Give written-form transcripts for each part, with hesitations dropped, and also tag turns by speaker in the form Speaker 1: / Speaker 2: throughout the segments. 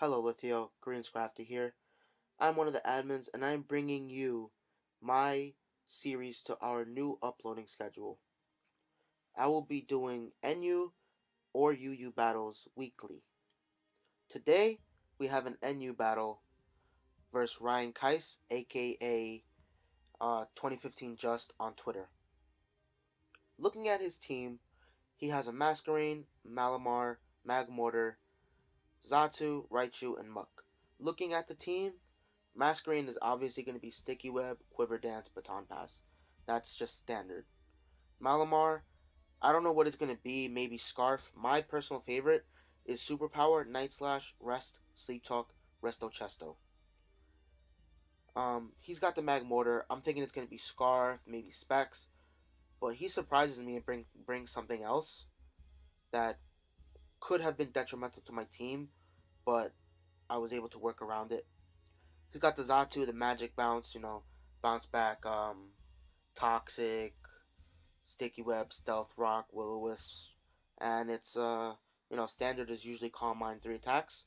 Speaker 1: Hello Litheo, Greenscrafty here. I'm one of the admins and I'm bringing you my series to our new uploading schedule. I will be doing NU or UU battles weekly. Today we have an NU battle versus Ryan Kyce, aka 2015 Just on Twitter. Looking at his team, he has a Masquerain, Malamar, Magmortar, Xatu, Raichu, and Muck. Looking at the team, Masquerain is obviously going to be Sticky Web, Quiver Dance, Baton Pass. That's just standard. Malamar, I don't know what it's going to be. Maybe Scarf. My personal favorite is Superpower, Night Slash, Rest, Sleep Talk, Resto Chesto. He's got the Magmortar. I'm thinking it's going to be Scarf, maybe Specs, but he surprises me and brings something else that could have been detrimental to my team, but I was able to work around it. He's got the Xatu, the Magic Bounce, bounce back, Toxic, Sticky Web, Stealth Rock, Will-O-Wisp, and it's standard is usually Calm Mind 3 attacks.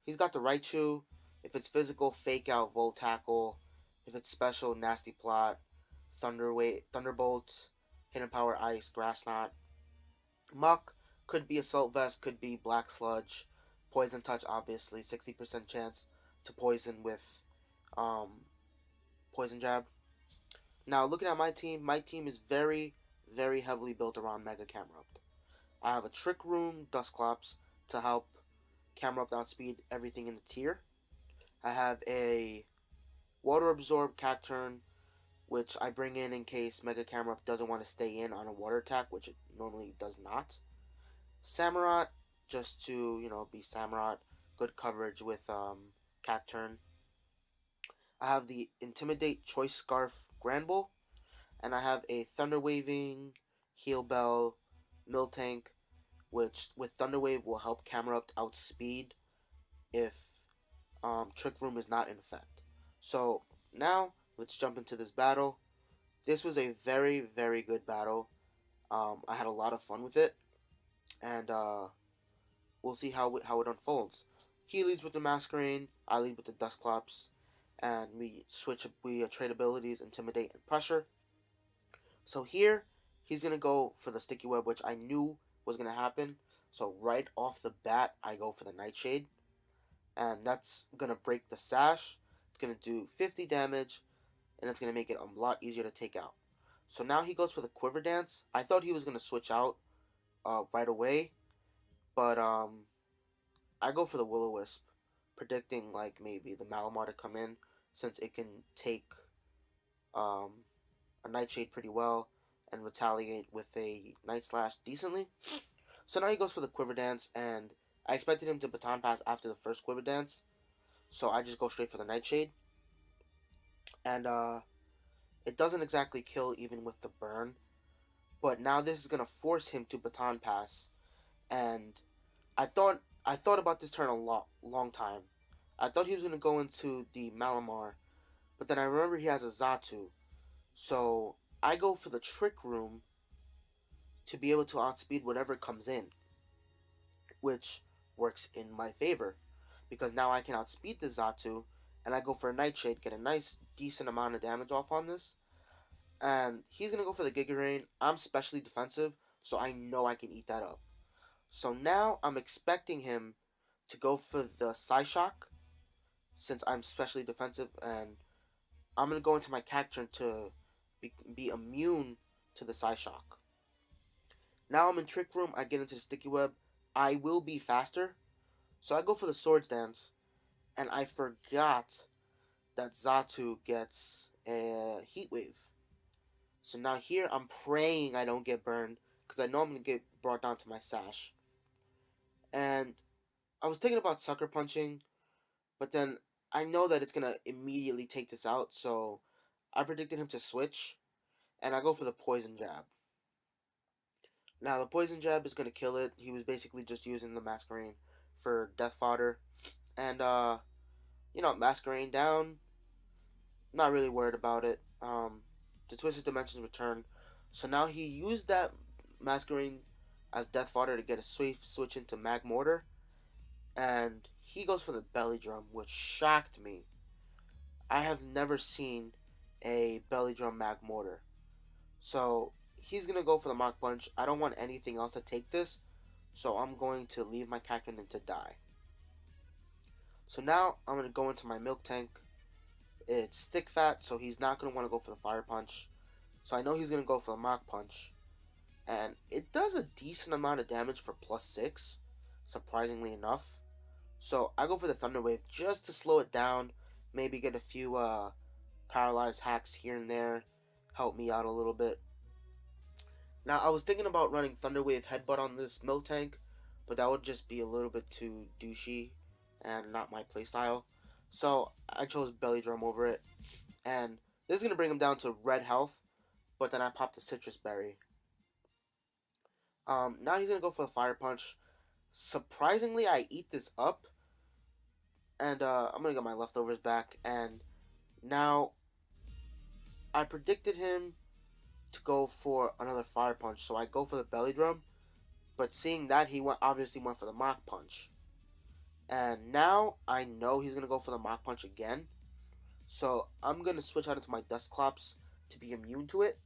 Speaker 1: He's got the Raichu. If it's physical, Fake Out, Volt Tackle. If it's special, Nasty Plot, Thunderbolt, Hidden Power Ice, Grass Knot. Muck could be Assault Vest, could be Black Sludge, Poison Touch, obviously 60% chance to poison with Poison Jab. Now, looking at my team is very, very heavily built around Mega Camerupt. I have a Trick Room Dusclops to help Camerupt outspeed everything in the tier. I have a Water Absorb Cacturn, which I bring in case Mega Camerupt doesn't want to stay in on a water attack, which it normally does not. Samurott, just to, be Samurott. Good coverage with Cacturn. I have the Intimidate Choice Scarf Granbull, and I have a Thunder Waving Heal Bell Miltank, which with Thunder Wave will help Camerupt outspeed if Trick Room is not in effect. So now let's jump into this battle. This was a very, very good battle. I had a lot of fun with it, and we'll see how it unfolds. He leads with the Masquerain, I lead with the Dusclops, and we trade abilities, Intimidate and Pressure. So here, he's going to go for the Sticky Web, which I knew was going to happen. So right off the bat, I go for the Nightshade, and that's going to break the Sash. It's going to do 50 damage, and it's going to make it a lot easier to take out. So now he goes for the Quiver Dance. I thought he was going to switch out right away, but I go for the Will-O-Wisp, predicting like maybe the Malamar to come in, since it can take a Nightshade pretty well and retaliate with a Night Slash decently. So now he goes for the Quiver Dance, and I expected him to Baton Pass after the first Quiver Dance, so I just go straight for the Nightshade. And it doesn't exactly kill even with the burn, but now this is gonna force him to Baton Pass, and I thought about this turn a long time. I thought he was gonna go into the Malamar, but then I remember he has a Xatu, so I go for the Trick Room to be able to outspeed whatever comes in, which works in my favor, because now I can outspeed the Xatu, and I go for a Nightshade, get a nice decent amount of damage off on this, and he's gonna go for the Giga Rain. I'm specially defensive, so I know I can eat that up. So now I'm expecting him to go for the Psyshock, since I'm specially defensive, and I'm going to go into my Cacturn to be immune to the Psyshock. Now I'm in Trick Room, I get into the Sticky Web. I will be faster, so I go for the Swords Dance, and I forgot that Xatu gets a Heat Wave. So now here I'm praying I don't get burned, because I know I'm going to get brought down to my Sash. And I was thinking about Sucker Punching, but then I know that it's going to immediately take this out, so I predicted him to switch, and I go for the Poison Jab. Now, the Poison Jab is going to kill it. He was basically just using the Masquerain for death fodder. And, Masquerain down. Not really worried about it. The Twisted Dimensions return. So now he used that Masquerain as death fodder to get a switch into Magmortar. and he goes for the belly drum, which shocked me. I have never seen a belly drum mag mortar. So he's gonna go for the Mach Punch. I don't want anything else to take this, so I'm going to leave my Cacturne to die. So now I'm gonna go into my Milk Tank. It's thick fat, so he's not gonna want to go for the Fire Punch. So I know he's gonna go for the Mach Punch, and it does a decent amount of damage for +6, surprisingly enough. So I go for the Thunder Wave just to slow it down, maybe get a few paralyzed hacks here and there, help me out a little bit. Now I was thinking about running Thunder Wave Headbutt on this Milk Tank, but that would just be a little bit too douchey and not my playstyle. So I chose Belly Drum over it, and this is gonna bring him down to red health. But then I popped the Citrus Berry. Now he's gonna go for the Fire Punch. Surprisingly, I eat this up, and I'm gonna get my leftovers back. And now I predicted him to go for another Fire Punch, so I go for the Belly Drum. But seeing that, he obviously went for the Mach Punch. And now I know he's gonna go for the Mach Punch again, so I'm gonna switch out into my Dusclops to be immune to it.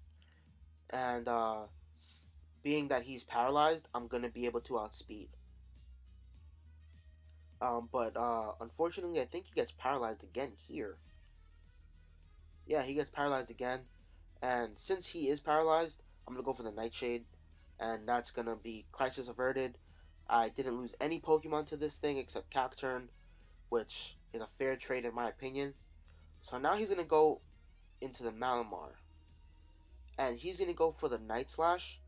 Speaker 1: And being that he's paralyzed, I'm gonna be able to outspeed. But unfortunately, I think he gets paralyzed again here. Yeah, he gets paralyzed again, and since he is paralyzed, I'm gonna go for the Nightshade, and that's gonna be Crisis Averted. I didn't lose any Pokemon to this thing except Cacturne, which is a fair trade in my opinion. So now he's gonna go into the Malamar, and he's gonna go for the Night Slash,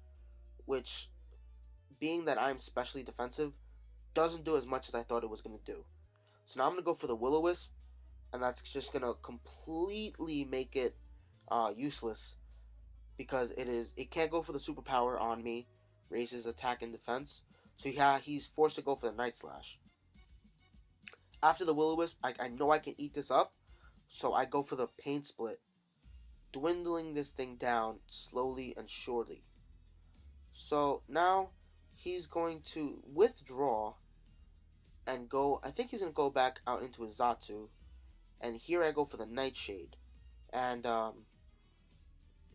Speaker 1: which, being that I'm specially defensive, doesn't do as much as I thought it was going to do. So now I'm going to go for the Will-O-Wisp, and that's just going to completely make it useless, because it can't go for the superpower on me, raises attack and defense, so he's forced to go for the Night Slash. After the Will-O-Wisp, I know I can eat this up, so I go for the Pain Split, dwindling this thing down slowly and surely. So now he's going to withdraw and go. I think he's going to go back out into his Xatu. And here I go for the Nightshade. And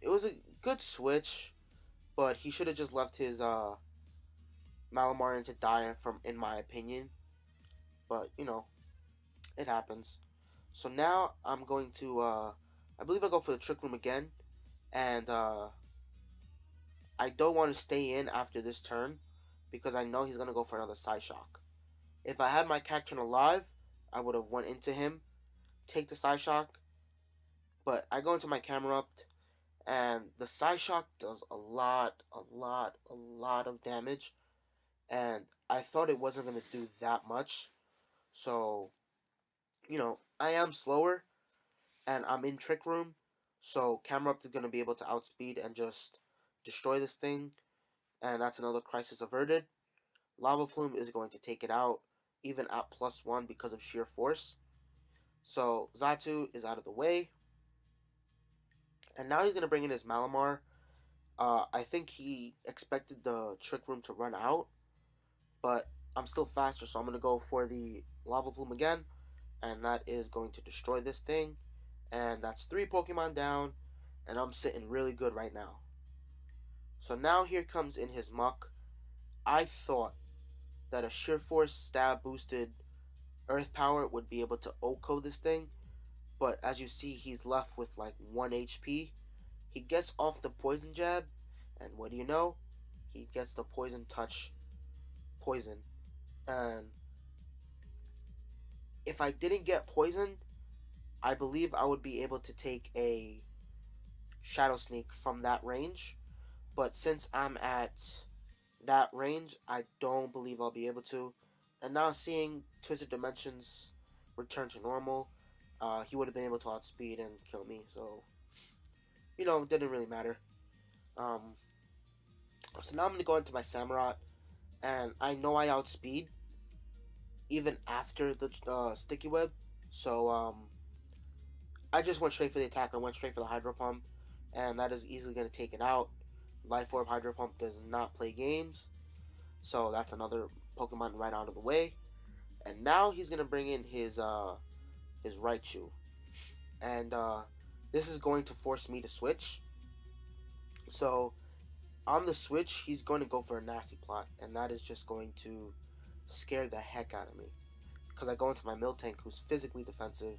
Speaker 1: it was a good switch, but he should have just left his Malamar to die, in my opinion. But, it happens. So now I'm going to, I believe I go for the Trick Room again. And I don't want to stay in after this turn, because I know he's going to go for another Psyshock. If I had my Cacturne alive, I would have went into him, take the Psyshock, but I go into my Camerupt, and the Psyshock does a lot of damage, and I thought it wasn't going to do that much. So, I am slower, and I'm in Trick Room, so Camerupt is going to be able to outspeed and just destroy this thing, and that's another Crisis Averted. Lava Plume is going to take it out, even at +1 because of sheer force. So Xatu is out of the way, and now he's going to bring in his Malamar. I think he expected the Trick Room to run out, but I'm still faster, so I'm going to go for the Lava Plume again, and that is going to destroy this thing. And that's 3 Pokemon down, and I'm sitting really good right now. So now here comes in his Muck. I thought that a Sheer Force stab boosted Earth Power would be able to OHKO this thing, but as you see, he's left with like 1 HP. He gets off the Poison Jab, and what do you know? He gets the Poison Touch poison. And if I didn't get poisoned, I believe I would be able to take a Shadow Sneak from that range. But since I'm at that range, I don't believe I'll be able to. And now seeing Twisted Dimensions return to normal, he would have been able to outspeed and kill me. So, it didn't really matter. So now I'm going to go into my Samurott, and I know I outspeed even after the Sticky Web. So, I just went straight for the attack. I went straight for the Hydro Pump, and that is easily going to take it out. Life Orb Hydro Pump does not play games, so that's another Pokemon right out of the way. And now he's gonna bring in his Raichu, and this is going to force me to switch. So on the switch, he's going to go for a nasty plot, and that is just going to scare the heck out of me because I go into my Miltank, who's physically defensive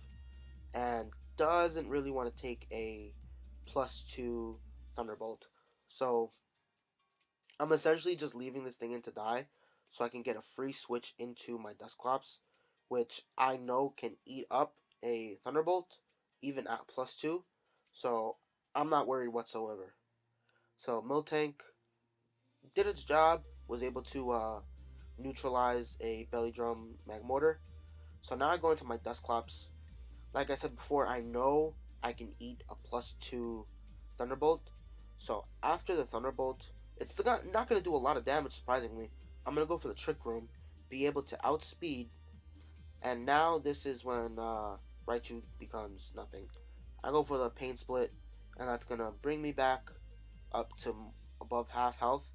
Speaker 1: and doesn't really want to take a +2 Thunderbolt. So I'm essentially just leaving this thing in to die so I can get a free switch into my Dusclops, which I know can eat up a Thunderbolt even at +2. So I'm not worried whatsoever. So Miltank did its job, was able to neutralize a Belly Drum Magmortar. So now I go into my Dusclops. Like I said before, I know I can eat a +2 Thunderbolt. So after the Thunderbolt, it's still not going to do a lot of damage, surprisingly. I'm going to go for the Trick Room, be able to outspeed, and now this is when Raichu becomes nothing. I go for the Pain Split, and that's going to bring me back up to above half health.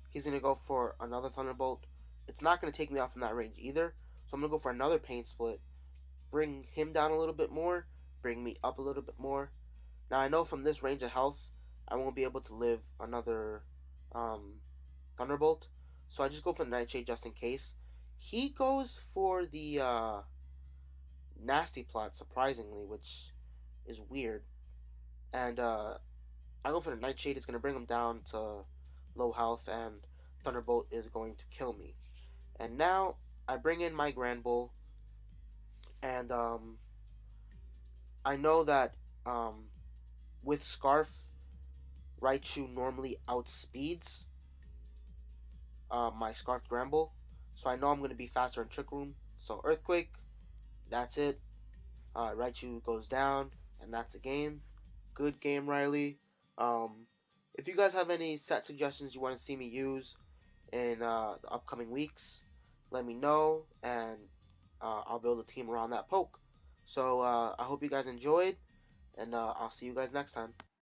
Speaker 1: He's going to go for another Thunderbolt. It's not going to take me off from that range either, so I'm going to go for another Pain Split, bring him down a little bit more, bring me up a little bit more. Now I know from this range of health, I won't be able to live another um, Thunderbolt, so I just go for the Nightshade just in case. He goes for the Nasty Plot, surprisingly, which is weird. And I go for the Nightshade. It's going to bring him down to low health, and Thunderbolt is going to kill me. And now I bring in my Grand Bull, and I know that um, with Scarf, Raichu normally outspeeds my Scarf Gramble, so I know I'm going to be faster in Trick Room. So Earthquake, that's it. Raichu goes down, and that's the game. Good game, Riley. Um, if you guys have any set suggestions you want to see me use in the upcoming weeks, let me know, and I'll build a team around that poke. So I hope you guys enjoyed, and I'll see you guys next time.